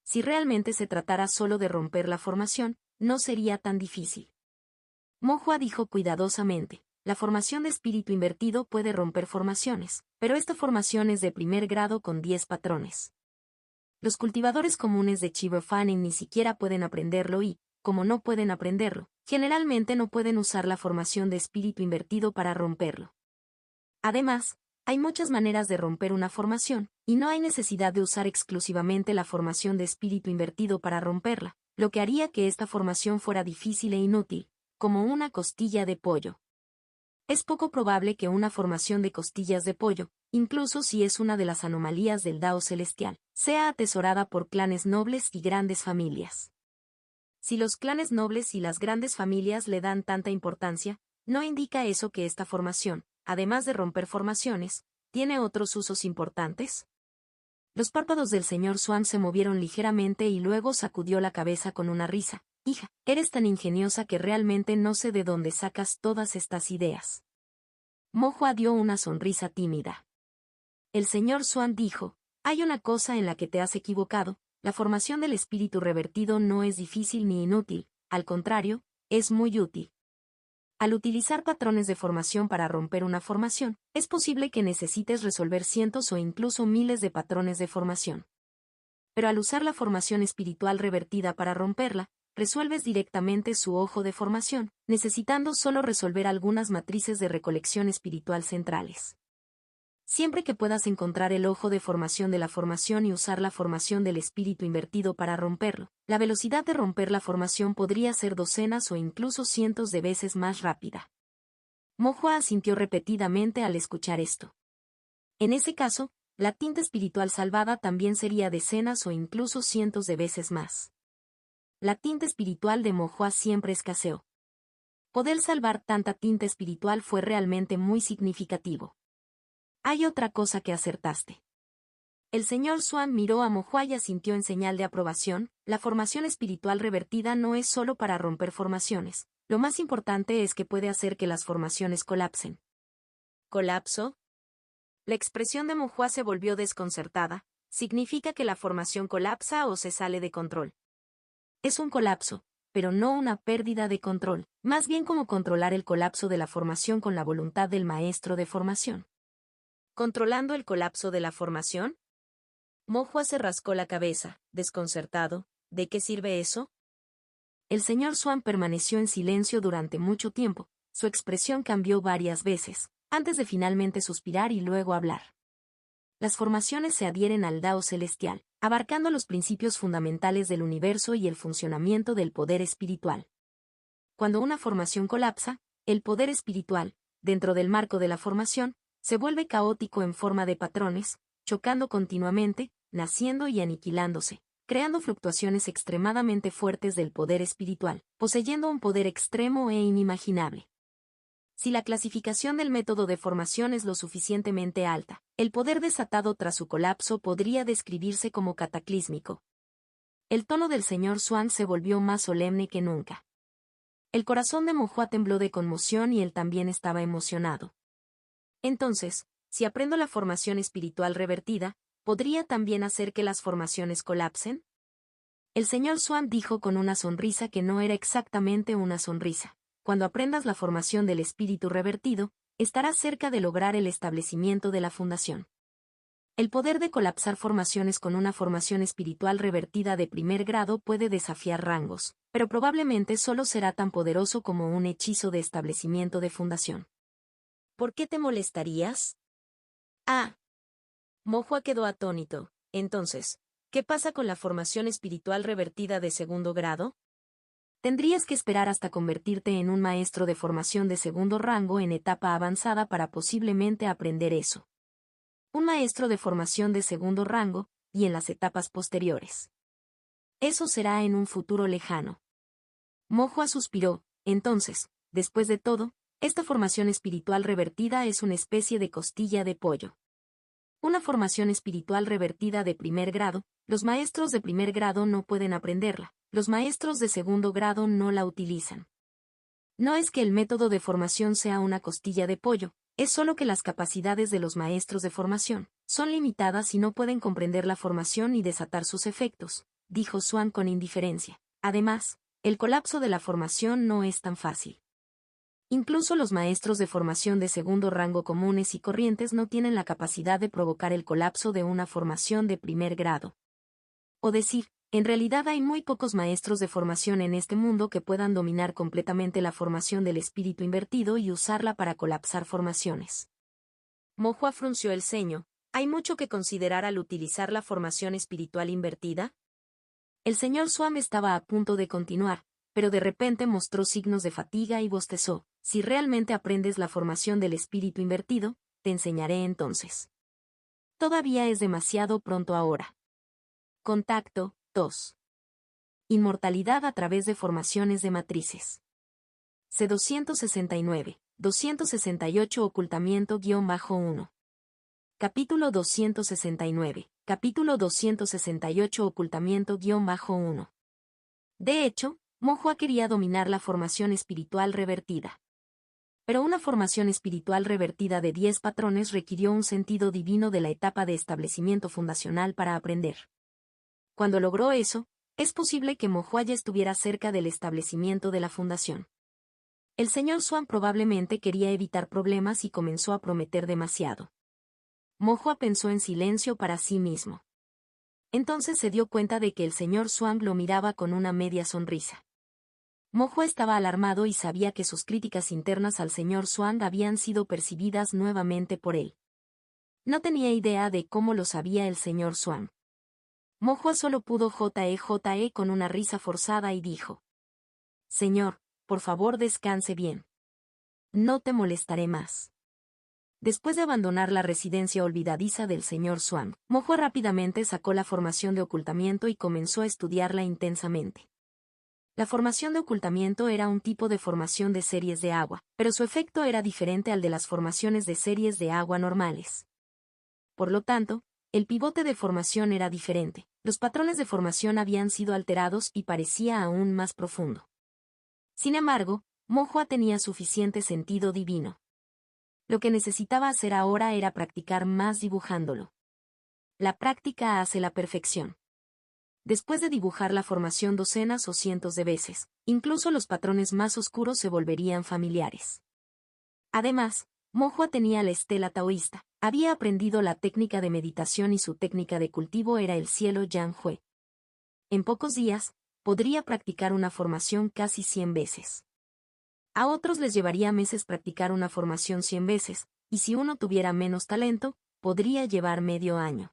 Si realmente se tratara solo de romper la formación, no sería tan difícil. Mo Hua dijo cuidadosamente. La formación de espíritu invertido puede romper formaciones, pero esta formación es de primer grado con 10 patrones. Los cultivadores comunes de Chi Refining ni siquiera pueden aprenderlo y, como no pueden aprenderlo, generalmente no pueden usar la formación de espíritu invertido para romperlo. Además, hay muchas maneras de romper una formación, y no hay necesidad de usar exclusivamente la formación de espíritu invertido para romperla, lo que haría que esta formación fuera difícil e inútil, como una costilla de pollo. Es poco probable que una formación de costillas de pollo, incluso si es una de las anomalías del Dao celestial, sea atesorada por clanes nobles y grandes familias. Si los clanes nobles y las grandes familias le dan tanta importancia, ¿no indica eso que esta formación, además de romper formaciones, tiene otros usos importantes? Los párpados del señor Swan se movieron ligeramente y luego sacudió la cabeza con una risa. Hija, eres tan ingeniosa que realmente no sé de dónde sacas todas estas ideas. Mo Hua dio una sonrisa tímida. El señor Swan dijo, hay una cosa en la que te has equivocado, la formación del espíritu revertido no es difícil ni inútil, al contrario, es muy útil. Al utilizar patrones de formación para romper una formación, es posible que necesites resolver cientos o incluso miles de patrones de formación. Pero al usar la formación espiritual revertida para romperla, resuelves directamente su ojo de formación, necesitando solo resolver algunas matrices de recolección espiritual centrales. Siempre que puedas encontrar el ojo de formación de la formación y usar la formación del espíritu invertido para romperlo, la velocidad de romper la formación podría ser docenas o incluso cientos de veces más rápida. Mo Hua asintió repetidamente al escuchar esto. En ese caso, la tinta espiritual salvada también sería decenas o incluso cientos de veces más. La tinta espiritual de Mo Hua siempre escaseó. Poder salvar tanta tinta espiritual fue realmente muy significativo. Hay otra cosa que acertaste. El señor Swan miró a Mo Hua y asintió en señal de aprobación. La formación espiritual revertida no es solo para romper formaciones. Lo más importante es que puede hacer que las formaciones colapsen. ¿Colapso? La expresión de Mo Hua se volvió desconcertada. significa que la formación colapsa o se sale de control. Es un colapso, pero no una pérdida de control, más bien como controlar el colapso de la formación con la voluntad del maestro de formación. ¿Controlando el colapso de la formación? Mohua se rascó la cabeza, desconcertado. ¿De qué sirve eso? El señor Swan permaneció en silencio durante mucho tiempo, su expresión cambió varias veces, antes de finalmente suspirar y luego hablar. Las formaciones se adhieren al Dao celestial, abarcando los principios fundamentales del universo y el funcionamiento del poder espiritual. Cuando una formación colapsa, el poder espiritual, dentro del marco de la formación, se vuelve caótico en forma de patrones, chocando continuamente, naciendo y aniquilándose, creando fluctuaciones extremadamente fuertes del poder espiritual, poseyendo un poder extremo e inimaginable. Si la clasificación del método de formación es lo suficientemente alta, el poder desatado tras su colapso podría describirse como cataclísmico. El tono del señor Swan se volvió más solemne que nunca. El corazón de Mohua tembló de conmoción y él también estaba emocionado. Entonces, si aprendo la formación espiritual revertida, ¿podría también hacer que las formaciones colapsen? El señor Swan dijo con una sonrisa que no era exactamente una sonrisa. Cuando aprendas la formación del espíritu revertido, estarás cerca de lograr el establecimiento de la fundación. El poder de colapsar formaciones con una formación espiritual revertida de primer grado puede desafiar rangos, pero probablemente solo será tan poderoso como un hechizo de establecimiento de fundación. ¿Por qué te molestarías? Ah. Mohua quedó atónito. Entonces, ¿qué pasa con la formación espiritual revertida de segundo grado? Tendrías que esperar hasta convertirte en un maestro de formación de segundo rango en etapa avanzada para posiblemente aprender eso. Un maestro de formación de segundo rango, y en las etapas posteriores. Eso será en un futuro lejano. Mohua suspiró. Entonces, después de todo, esta formación espiritual revertida es una especie de costilla de pollo. Una formación espiritual revertida de primer grado, los maestros de primer grado no pueden aprenderla, los maestros de segundo grado no la utilizan. No es que el método de formación sea una costilla de pollo, es solo que las capacidades de los maestros de formación son limitadas y no pueden comprender la formación y desatar sus efectos, dijo Swan con indiferencia. Además, el colapso de la formación no es tan fácil. Incluso los maestros de formación de segundo rango comunes y corrientes no tienen la capacidad de provocar el colapso de una formación de primer grado. O decir, en realidad hay muy pocos maestros de formación en este mundo que puedan dominar completamente la formación del espíritu invertido y usarla para colapsar formaciones. Mohua frunció el ceño. ¿Hay mucho que considerar al utilizar la formación espiritual invertida? El señor Swan estaba a punto de continuar, pero de repente mostró signos de fatiga y bostezó. Si realmente aprendes la formación del espíritu invertido, te enseñaré entonces. Todavía es demasiado pronto ahora. Contacto 2. Inmortalidad a través de formaciones de matrices. C269, 268 Ocultamiento-1. Capítulo 269, Capítulo 268 Ocultamiento-1. De hecho, Mohua quería dominar la formación espiritual revertida. Pero una formación espiritual revertida de 10 patrones requirió un sentido divino de la etapa de establecimiento fundacional para aprender. Cuando logró eso, es posible que Mohua ya estuviera cerca del establecimiento de la fundación. El señor Swan probablemente quería evitar problemas y comenzó a prometer demasiado. Mohua pensó en silencio para sí mismo. Entonces se dio cuenta de que el señor Swan lo miraba con una media sonrisa. Mohua estaba alarmado y sabía que sus críticas internas al señor Swan habían sido percibidas nuevamente por él. No tenía idea de cómo lo sabía el señor Swan. Mohua solo pudo JE con una risa forzada y dijo: Señor, por favor descanse bien. No te molestaré más. Después de abandonar la residencia olvidadiza del señor Swan, Mohua rápidamente sacó la formación de ocultamiento y comenzó a estudiarla intensamente. La formación de ocultamiento era un tipo de formación de series de agua, pero su efecto era diferente al de las formaciones de series de agua normales. Por lo tanto, el pivote de formación era diferente, los patrones de formación habían sido alterados y parecía aún más profundo. Sin embargo, Mohua tenía suficiente sentido divino. Lo que necesitaba hacer ahora era practicar más dibujándolo. la práctica hace la perfección. Después de dibujar la formación docenas o cientos de veces, incluso los patrones más oscuros se volverían familiares. Además, Mo Hua tenía la estela taoísta, había aprendido la técnica de meditación y su técnica de cultivo era el cielo Yang Hui. En pocos días, podría practicar una formación casi 100 veces. A otros les llevaría meses practicar una formación 100 veces, y si uno tuviera menos talento, podría llevar medio año.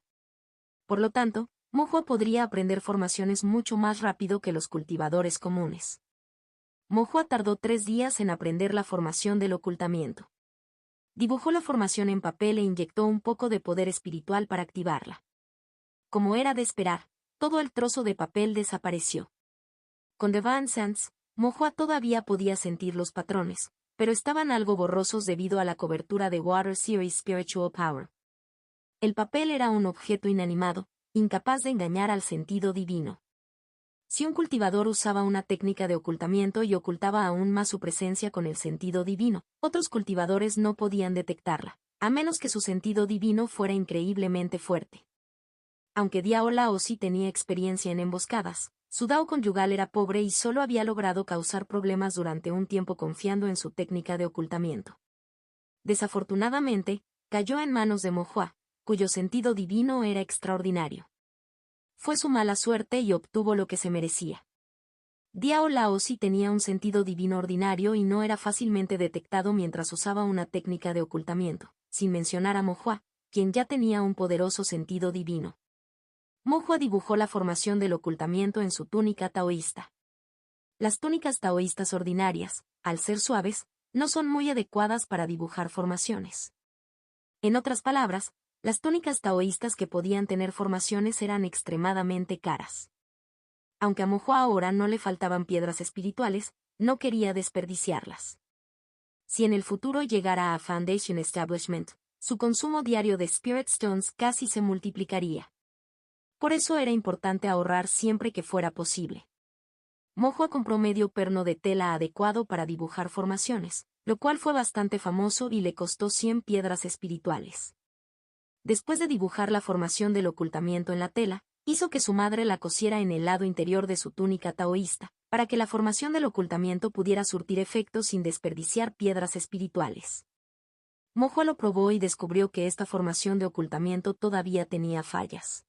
Por lo tanto, Mo Hua podría aprender formaciones mucho más rápido que los cultivadores comunes. Mo Hua tardó 3 días en aprender la formación del ocultamiento. Dibujó la formación en papel e inyectó un poco de poder espiritual para activarla. Como era de esperar, todo el trozo de papel desapareció. Con Divine Sense, Mo Hua todavía podía sentir los patrones, pero estaban algo borrosos debido a la cobertura de Water Series Spiritual Power. El papel era un objeto inanimado, incapaz de engañar al sentido divino. Si un cultivador usaba una técnica de ocultamiento y ocultaba aún más su presencia con el sentido divino, otros cultivadores no podían detectarla, a menos que su sentido divino fuera increíblemente fuerte. Aunque Diao Lao sí tenía experiencia en emboscadas, su Dao conyugal era pobre y solo había logrado causar problemas durante un tiempo confiando en su técnica de ocultamiento. Desafortunadamente, cayó en manos de Mo Hua, cuyo sentido divino era extraordinario. Fue su mala suerte y obtuvo lo que se merecía. Diao Lao sí tenía un sentido divino ordinario y no era fácilmente detectado mientras usaba una técnica de ocultamiento, sin mencionar a Mo Hua, quien ya tenía un poderoso sentido divino. Mo Hua dibujó la formación del ocultamiento en su túnica taoísta. Las túnicas taoístas ordinarias, al ser suaves, no son muy adecuadas para dibujar formaciones. En otras palabras, las túnicas taoístas que podían tener formaciones eran extremadamente caras. Aunque a Mo Hua ahora no le faltaban piedras espirituales, no quería desperdiciarlas. Si en el futuro llegara a Foundation Establishment, su consumo diario de Spirit Stones casi se multiplicaría. Por eso era importante ahorrar siempre que fuera posible. Mo Hua compró medio perno de tela adecuado para dibujar formaciones, lo cual fue bastante famoso y le costó 100 piedras espirituales. Después de dibujar la formación del ocultamiento en la tela, hizo que su madre la cosiera en el lado interior de su túnica taoísta, para que la formación del ocultamiento pudiera surtir efecto sin desperdiciar piedras espirituales. Mo Hua lo probó y descubrió que esta formación de ocultamiento todavía tenía fallas.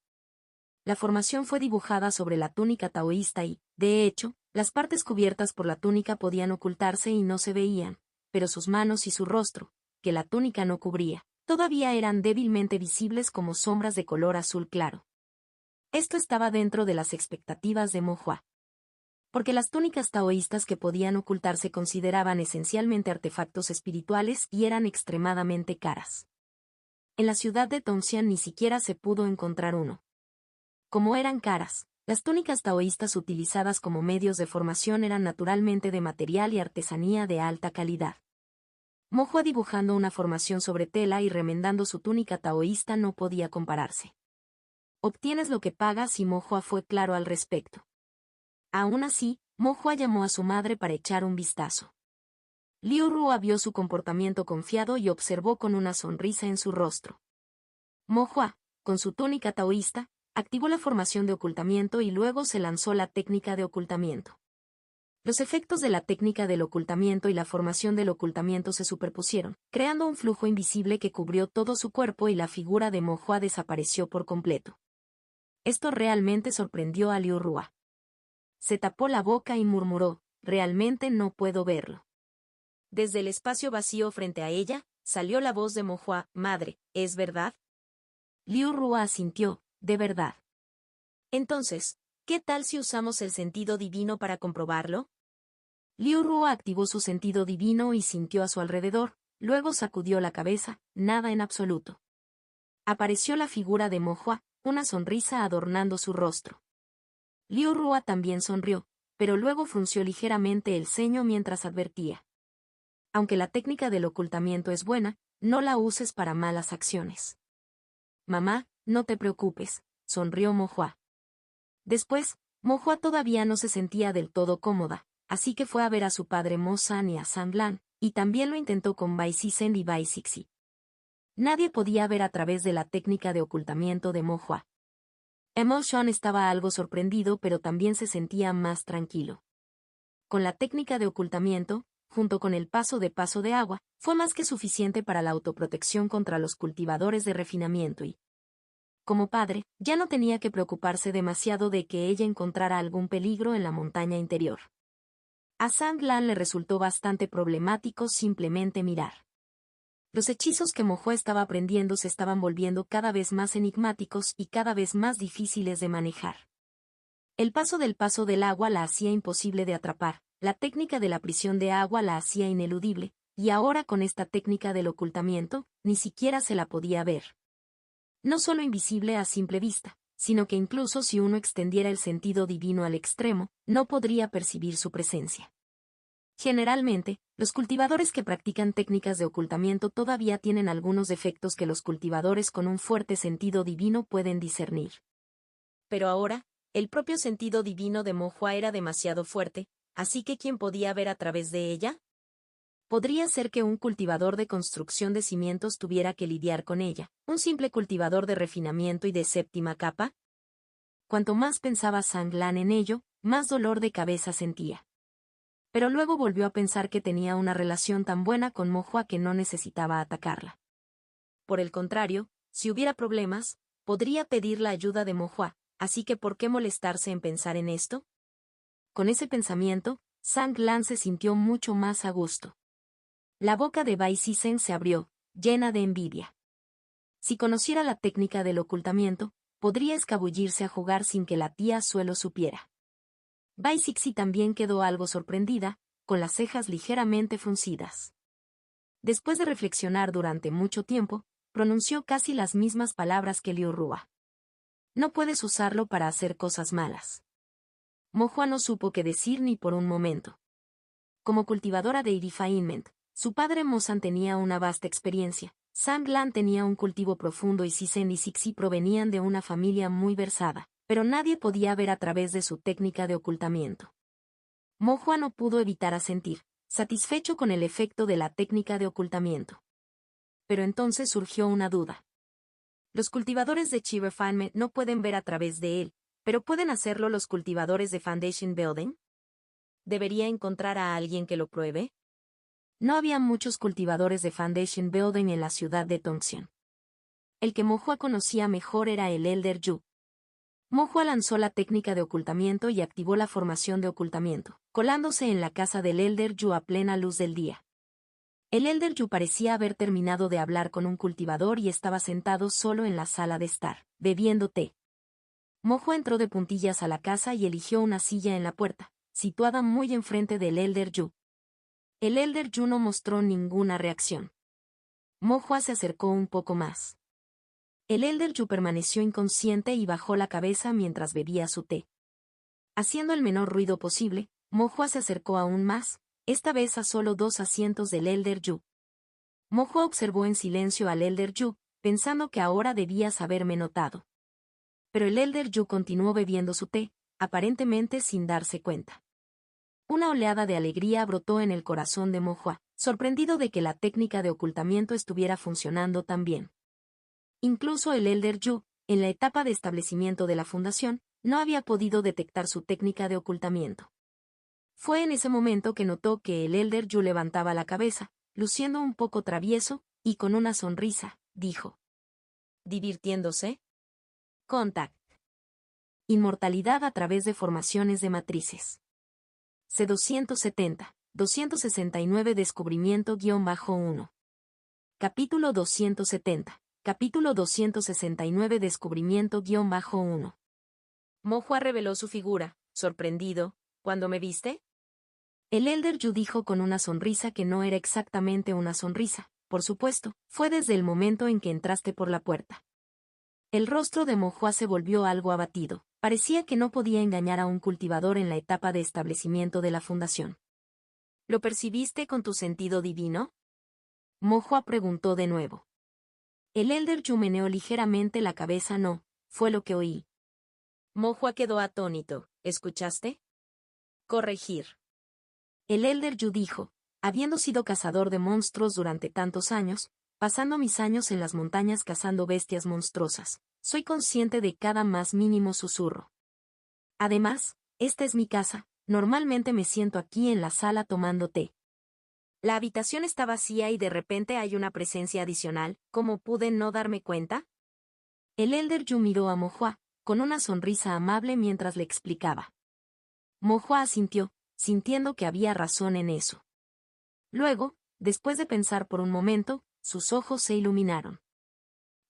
La formación fue dibujada sobre la túnica taoísta y, de hecho, las partes cubiertas por la túnica podían ocultarse y no se veían, pero sus manos y su rostro, que la túnica no cubría, todavía eran débilmente visibles como sombras de color azul claro. Esto estaba dentro de las expectativas de Mo Hua. Porque las túnicas taoístas que podían ocultarse se consideraban esencialmente artefactos espirituales y eran extremadamente caras. En la ciudad de Tongxian ni siquiera se pudo encontrar uno. Como eran caras, las túnicas taoístas utilizadas como medios de formación eran naturalmente de material y artesanía de alta calidad. Mo Hua dibujando una formación sobre tela y remendando su túnica taoísta no podía compararse. Obtienes lo que pagas y Mo Hua fue claro al respecto. Aún así, Mo Hua llamó a su madre para echar un vistazo. Liu Rua vio su comportamiento confiado y observó con una sonrisa en su rostro. Mo Hua, con su túnica taoísta, activó la formación de ocultamiento y luego se lanzó la técnica de ocultamiento. Los efectos de la técnica del ocultamiento y la formación del ocultamiento se superpusieron, creando un flujo invisible que cubrió todo su cuerpo y la figura de Mo Hua desapareció por completo. Esto realmente sorprendió a Liu Rua. Se tapó la boca y murmuró, realmente no puedo verlo. Desde el espacio vacío frente a ella, salió la voz de Mo Hua, madre, ¿es verdad? Liu Rua asintió, de verdad. Entonces, ¿qué tal si usamos el sentido divino para comprobarlo? Liu Rua activó su sentido divino y sintió a su alrededor, luego sacudió la cabeza, nada en absoluto. Apareció la figura de Mo Hua, una sonrisa adornando su rostro. Liu Rua también sonrió, pero luego frunció ligeramente el ceño mientras advertía. Aunque la técnica del ocultamiento es buena, no la uses para malas acciones. Mamá, no te preocupes, sonrió Mo Hua. Después, Mo Hua todavía no se sentía del todo cómoda, así que fue a ver a su padre Mo San y a San Lan, y también lo intentó con Bai Sisen y Bai Sixi. Nadie podía ver a través de la técnica de ocultamiento de Mo Hua. Emotion estaba algo sorprendido, pero también se sentía más tranquilo. Con la técnica de ocultamiento, junto con el paso de agua, fue más que suficiente para la autoprotección contra los cultivadores de refinamiento y, como padre, ya no tenía que preocuparse demasiado de que ella encontrara algún peligro en la montaña interior. A Sang Lan le resultó bastante problemático simplemente mirar. Los hechizos que Mo Hua estaba aprendiendo se estaban volviendo cada vez más enigmáticos y cada vez más difíciles de manejar. El paso del agua la hacía imposible de atrapar, la técnica de la prisión de agua la hacía ineludible, y ahora con esta técnica del ocultamiento, ni siquiera se la podía ver. No solo invisible a simple vista, sino que incluso si uno extendiera el sentido divino al extremo, no podría percibir su presencia. Generalmente, los cultivadores que practican técnicas de ocultamiento todavía tienen algunos defectos que los cultivadores con un fuerte sentido divino pueden discernir. Pero ahora, el propio sentido divino de Mo Hua era demasiado fuerte, así que ¿quién podía ver a través de ella? Podría ser que un cultivador de construcción de cimientos tuviera que lidiar con ella, un simple cultivador de refinamiento y de séptima capa. Cuanto más pensaba Sang Lan en ello, más dolor de cabeza sentía. Pero luego volvió a pensar que tenía una relación tan buena con Mo Hua que no necesitaba atacarla. Por el contrario, si hubiera problemas, podría pedir la ayuda de Mo Hua, así que ¿por qué molestarse en pensar en esto? Con ese pensamiento, Sang Lan se sintió mucho más a gusto. La boca de Bai Sisen se abrió, llena de envidia. Si conociera la técnica del ocultamiento, podría escabullirse a jugar sin que la tía Suelo supiera. Bai Sixi también quedó algo sorprendida, con las cejas ligeramente fruncidas. Después de reflexionar durante mucho tiempo, pronunció casi las mismas palabras que Liu Rua. No puedes usarlo para hacer cosas malas. Mo Hua no supo qué decir ni por un momento. Como cultivadora de refinement, su padre Mo San tenía una vasta experiencia, Sang Lan tenía un cultivo profundo y Sisen y Sixi provenían de una familia muy versada, pero nadie podía ver a través de su técnica de ocultamiento. Mo Hua no pudo evitar asentir, satisfecho con el efecto de la técnica de ocultamiento. Pero entonces surgió una duda. Los cultivadores de Chi Refinement no pueden ver a través de él, pero ¿pueden hacerlo los cultivadores de Foundation Building? ¿Debería encontrar a alguien que lo pruebe? No había muchos cultivadores de Foundation Building en la ciudad de Tongxian. El que Mo Hua conocía mejor era el Elder Yu. Mo Hua lanzó la técnica de ocultamiento y activó la formación de ocultamiento, colándose en la casa del Elder Yu a plena luz del día. El Elder Yu parecía haber terminado de hablar con un cultivador y estaba sentado solo en la sala de estar, bebiendo té. Mo Hua entró de puntillas a la casa y eligió una silla en la puerta, situada muy enfrente del Elder Yu. El Elder Yu no mostró ninguna reacción. Mo Hua se acercó un poco más. El Elder Yu permaneció inconsciente y bajó la cabeza mientras bebía su té. Haciendo el menor ruido posible, Mo Hua se acercó aún más, esta vez a solo 2 asientos del Elder Yu. Mo Hua observó en silencio al Elder Yu, pensando que ahora debía haberme notado. Pero el Elder Yu continuó bebiendo su té, aparentemente sin darse cuenta. Una oleada de alegría brotó en el corazón de Mo Hua, sorprendido de que la técnica de ocultamiento estuviera funcionando tan bien. Incluso el Elder Yu, en la etapa de establecimiento de la fundación, no había podido detectar su técnica de ocultamiento. Fue en ese momento que notó que el Elder Yu levantaba la cabeza, luciendo un poco travieso, y con una sonrisa, dijo. ¿Divirtiéndose? Contact. Inmortalidad a través de formaciones de matrices. C270, 269 Descubrimiento-1. Capítulo 270. Capítulo 269 Descubrimiento-1. Mo Hua reveló su figura, sorprendido. ¿Cuándo me viste? El Elder Yu dijo con una sonrisa que no era exactamente una sonrisa. Por supuesto, fue desde el momento en que entraste por la puerta. El rostro de Mo Hua se volvió algo abatido. Parecía que no podía engañar a un cultivador en la etapa de establecimiento de la fundación. ¿Lo percibiste con tu sentido divino? Mo Hua preguntó de nuevo. El Elder Yu meneó ligeramente la cabeza. No, fue lo que oí. Mo Hua quedó atónito. ¿Escuchaste? Corregir. El Elder Yu dijo, habiendo sido cazador de monstruos durante tantos años, pasando mis años en las montañas cazando bestias monstruosas, soy consciente de cada más mínimo susurro. Además, esta es mi casa, normalmente me siento aquí en la sala tomando té. La habitación está vacía y de repente hay una presencia adicional, ¿cómo pude no darme cuenta? El Elder Yu miró a Mohua, con una sonrisa amable mientras le explicaba. Mohua asintió, sintiendo que había razón en eso. Luego, después de pensar por un momento, sus ojos se iluminaron.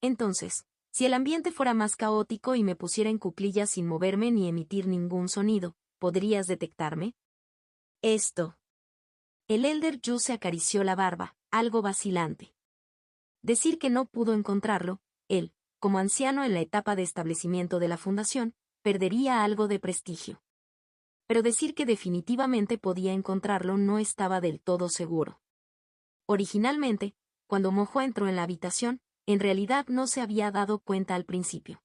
Entonces, si el ambiente fuera más caótico y me pusiera en cuclillas sin moverme ni emitir ningún sonido, ¿podrías detectarme? Esto. El Elder Yu se acarició la barba, algo vacilante. Decir que no pudo encontrarlo, él, como anciano en la etapa de establecimiento de la fundación, perdería algo de prestigio. Pero decir que definitivamente podía encontrarlo no estaba del todo seguro. Originalmente, cuando Mohua entró en la habitación, en realidad no se había dado cuenta al principio.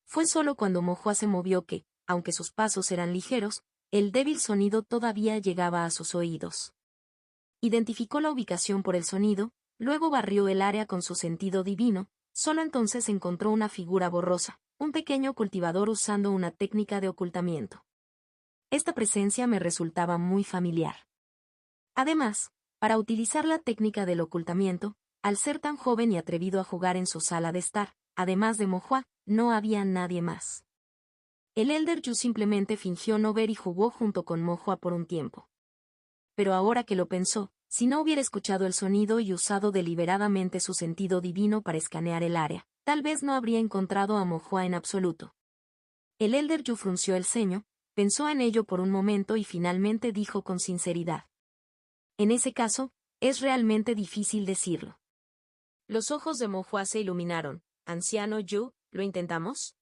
Fue solo cuando Mohua se movió que, aunque sus pasos eran ligeros, el débil sonido todavía llegaba a sus oídos. Identificó la ubicación por el sonido, luego barrió el área con su sentido divino, solo entonces encontró una figura borrosa, un pequeño cultivador usando una técnica de ocultamiento. Esta presencia me resultaba muy familiar. Además, para utilizar la técnica del ocultamiento, al ser tan joven y atrevido a jugar en su sala de estar, además de Mohua, no había nadie más. El Elder Yu simplemente fingió no ver y jugó junto con Mohua por un tiempo. Pero ahora que lo pensó, si no hubiera escuchado el sonido y usado deliberadamente su sentido divino para escanear el área, tal vez no habría encontrado a Mohua en absoluto. El Elder Yu frunció el ceño, pensó en ello por un momento y finalmente dijo con sinceridad. En ese caso, es realmente difícil decirlo. Los ojos de Mohua se iluminaron. Anciano Yu, ¿lo intentamos?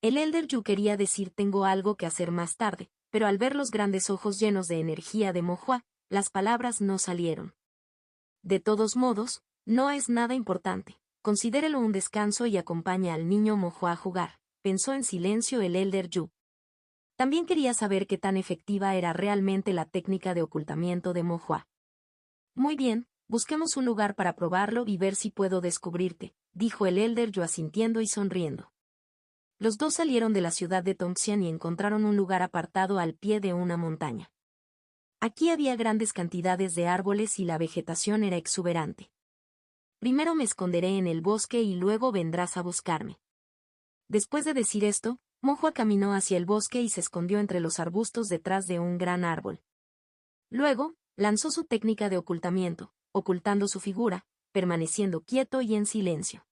El Elder Yu quería decir tengo algo que hacer más tarde, pero al ver los grandes ojos llenos de energía de Mohua, las palabras no salieron. De todos modos, no es nada importante. Considérelo un descanso y acompaña al niño Mohua a jugar, pensó en silencio el Elder Yu. También quería saber qué tan efectiva era realmente la técnica de ocultamiento de Mohua. Muy bien, busquemos un lugar para probarlo y ver si puedo descubrirte, dijo el Elder Yu asintiendo y sonriendo. Los dos salieron de la ciudad de Tongxian y encontraron un lugar apartado al pie de una montaña. Aquí había grandes cantidades de árboles y la vegetación era exuberante. Primero me esconderé en el bosque y luego vendrás a buscarme. Después de decir esto, Mohua caminó hacia el bosque y se escondió entre los arbustos detrás de un gran árbol. Luego, lanzó su técnica de ocultamiento, ocultando su figura, permaneciendo quieto y en silencio.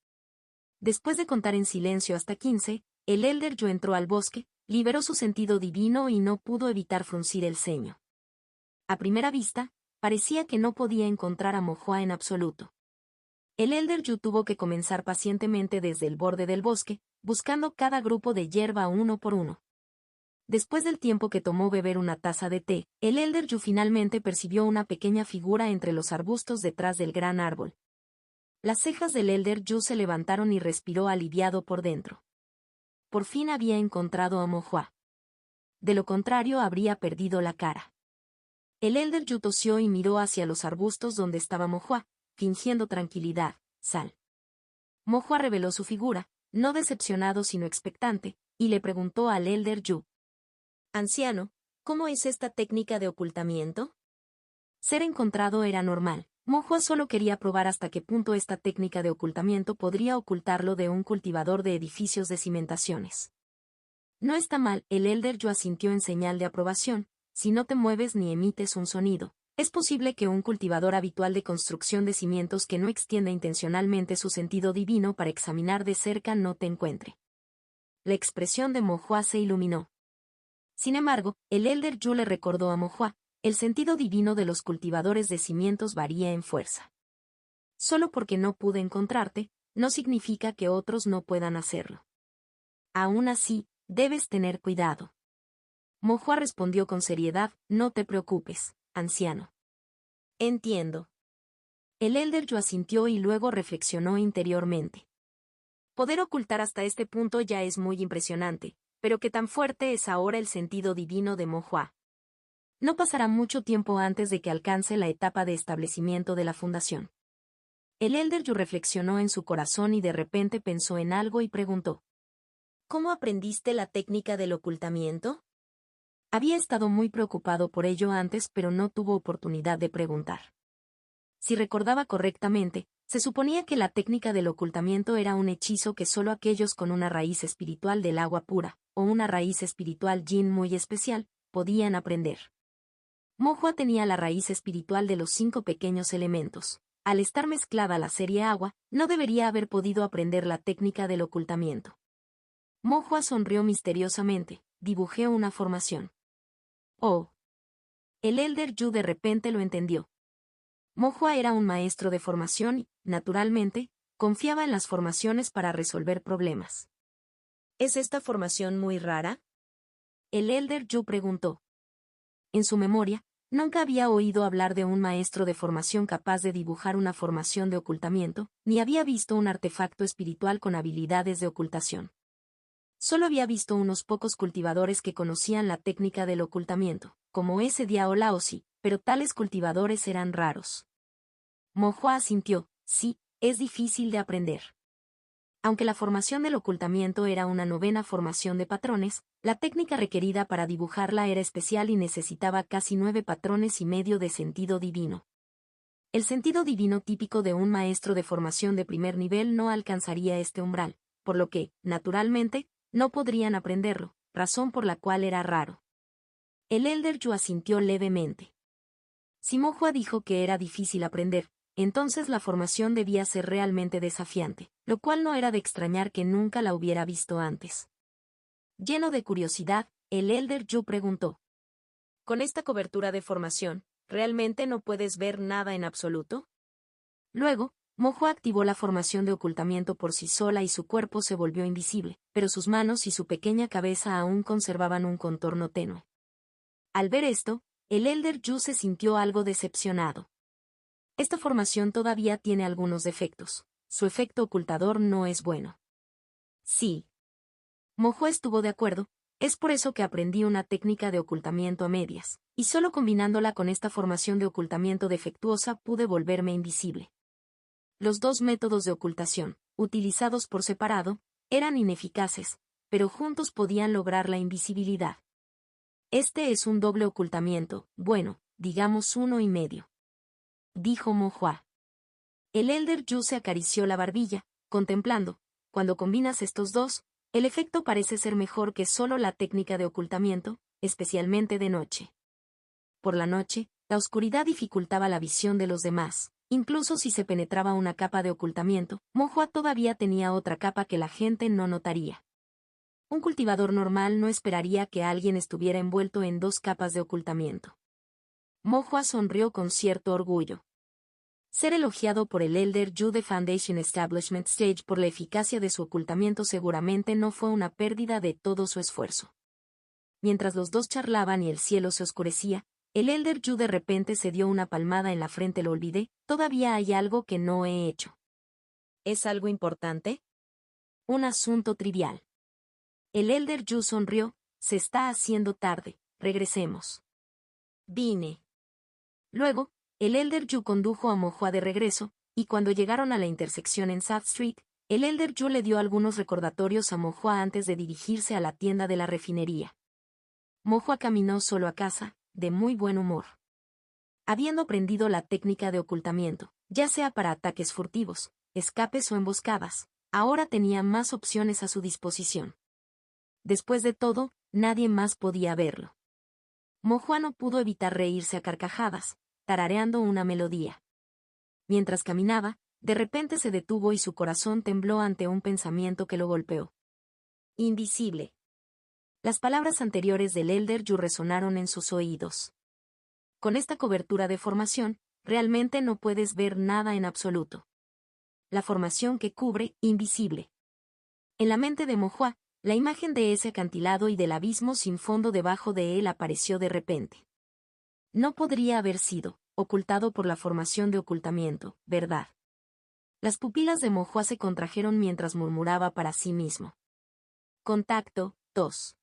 Después de contar en silencio hasta 15, el Elder Yu entró al bosque, liberó su sentido divino y no pudo evitar fruncir el ceño. A primera vista, parecía que no podía encontrar a Mohua en absoluto. El Elder Yu tuvo que comenzar pacientemente desde el borde del bosque, buscando cada grupo de hierba uno por uno. Después del tiempo que tomó beber una taza de té, el Elder Yu finalmente percibió una pequeña figura entre los arbustos detrás del gran árbol. Las cejas del Elder Yu se levantaron y respiró aliviado por dentro. Por fin había encontrado a Mohua. De lo contrario habría perdido la cara. El Elder Yu tosió y miró hacia los arbustos donde estaba Mohua, fingiendo tranquilidad. Sal. Mohua reveló su figura, no decepcionado sino expectante, y le preguntó al Elder Yu. Anciano, ¿cómo es esta técnica de ocultamiento? Ser encontrado era normal. Mohua solo quería probar hasta qué punto esta técnica de ocultamiento podría ocultarlo de un cultivador de edificios de cimentaciones. No está mal, el Elder Yu asintió en señal de aprobación. Si no te mueves ni emites un sonido, es posible que un cultivador habitual de construcción de cimientos que no extienda intencionalmente su sentido divino para examinar de cerca no te encuentre. La expresión de Mohua se iluminó. Sin embargo, el Elder Yu le recordó a Mohua, el sentido divino de los cultivadores de cimientos varía en fuerza. Solo porque no pude encontrarte, no significa que otros no puedan hacerlo. Aún así, debes tener cuidado. Mohua respondió con seriedad, no te preocupes, anciano. Entiendo. El Elder Yu asintió y luego reflexionó interiormente. Poder ocultar hasta este punto ya es muy impresionante, pero qué tan fuerte es ahora el sentido divino de Mohua. No pasará mucho tiempo antes de que alcance la etapa de establecimiento de la fundación. El Elder Yu reflexionó en su corazón y de repente pensó en algo y preguntó: ¿cómo aprendiste la técnica del ocultamiento? Había estado muy preocupado por ello antes, pero no tuvo oportunidad de preguntar. Si recordaba correctamente, se suponía que la técnica del ocultamiento era un hechizo que solo aquellos con una raíz espiritual del agua pura, o una raíz espiritual yin muy especial, podían aprender. Mo Hua tenía la raíz espiritual de los 5 pequeños elementos. Al estar mezclada la serie agua, no debería haber podido aprender la técnica del ocultamiento. Mo Hua sonrió misteriosamente. Dibujé una formación. Oh. El Elder Yu de repente lo entendió. Mo Hua era un maestro de formación y, naturalmente, confiaba en las formaciones para resolver problemas. ¿Es esta formación muy rara? El Elder Yu preguntó. En su memoria, nunca había oído hablar de un maestro de formación capaz de dibujar una formación de ocultamiento, ni había visto un artefacto espiritual con habilidades de ocultación. Solo había visto unos pocos cultivadores que conocían la técnica del ocultamiento, como ese Diao Laozi, pero tales cultivadores eran raros. Mo Hua asintió: sí, es difícil de aprender. Aunque la formación del ocultamiento era una 9ª formación de patrones, la técnica requerida para dibujarla era especial y necesitaba casi 9 patrones y medio de sentido divino. El sentido divino típico de un maestro de formación de primer nivel no alcanzaría este umbral, por lo que, naturalmente, no podrían aprenderlo, razón por la cual era raro. El Elder Yu asintió levemente. Si Mo Hua dijo que era difícil aprender, entonces la formación debía ser realmente desafiante, lo cual no era de extrañar que nunca la hubiera visto antes. Lleno de curiosidad, el Elder Yu preguntó: ¿con esta cobertura de formación, realmente no puedes ver nada en absoluto? Luego, Mo Hua activó la formación de ocultamiento por sí sola y su cuerpo se volvió invisible, pero sus manos y su pequeña cabeza aún conservaban un contorno tenue. Al ver esto, el Elder Yu se sintió algo decepcionado. Esta formación todavía tiene algunos defectos. Su efecto ocultador no es bueno. Sí. Mo Hua estuvo de acuerdo. Es por eso que aprendí una técnica de ocultamiento a medias, y solo combinándola con esta formación de ocultamiento defectuosa pude volverme invisible. Los 2 métodos de ocultación, utilizados por separado, eran ineficaces, pero juntos podían lograr la invisibilidad. Este es un doble ocultamiento, bueno, digamos 1,5. Dijo Mo Hua. El Elder Yu se acarició la barbilla, contemplando. Cuando combinas estos dos, el efecto parece ser mejor que solo la técnica de ocultamiento, especialmente de noche. Por la noche, la oscuridad dificultaba la visión de los demás. Incluso si se penetraba una capa de ocultamiento, Mo Hua todavía tenía otra capa que la gente no notaría. Un cultivador normal no esperaría que alguien estuviera envuelto en 2 capas de ocultamiento. Mo Hua sonrió con cierto orgullo. Ser elogiado por el Elder Yu de Foundation Establishment Stage por la eficacia de su ocultamiento seguramente no fue una pérdida de todo su esfuerzo. Mientras los dos charlaban y el cielo se oscurecía, el Elder Yu de repente se dio una palmada en la frente. Lo olvidé, todavía hay algo que no he hecho. ¿Es algo importante? Un asunto trivial. El Elder Yu sonrió: se está haciendo tarde, regresemos. Vine. Luego, el Elder Yu condujo a Mo Hua de regreso, y cuando llegaron a la intersección en South Street, el Elder Yu le dio algunos recordatorios a Mo Hua antes de dirigirse a la tienda de la refinería. Mo Hua caminó solo a casa, de muy buen humor. Habiendo aprendido la técnica de ocultamiento, ya sea para ataques furtivos, escapes o emboscadas, ahora tenía más opciones a su disposición. Después de todo, nadie más podía verlo. Mo Hua no pudo evitar reírse a carcajadas, tarareando una melodía. Mientras caminaba, de repente se detuvo y su corazón tembló ante un pensamiento que lo golpeó. Invisible. Las palabras anteriores del Elder Yu resonaron en sus oídos. Con esta cobertura de formación, realmente no puedes ver nada en absoluto. La formación que cubre, invisible. En la mente de Mo Hua, la imagen de ese acantilado y del abismo sin fondo debajo de él apareció de repente. No podría haber sido ocultado por la formación de ocultamiento, ¿verdad? Las pupilas de Mo Hua se contrajeron mientras murmuraba para sí mismo. Contacto, 2.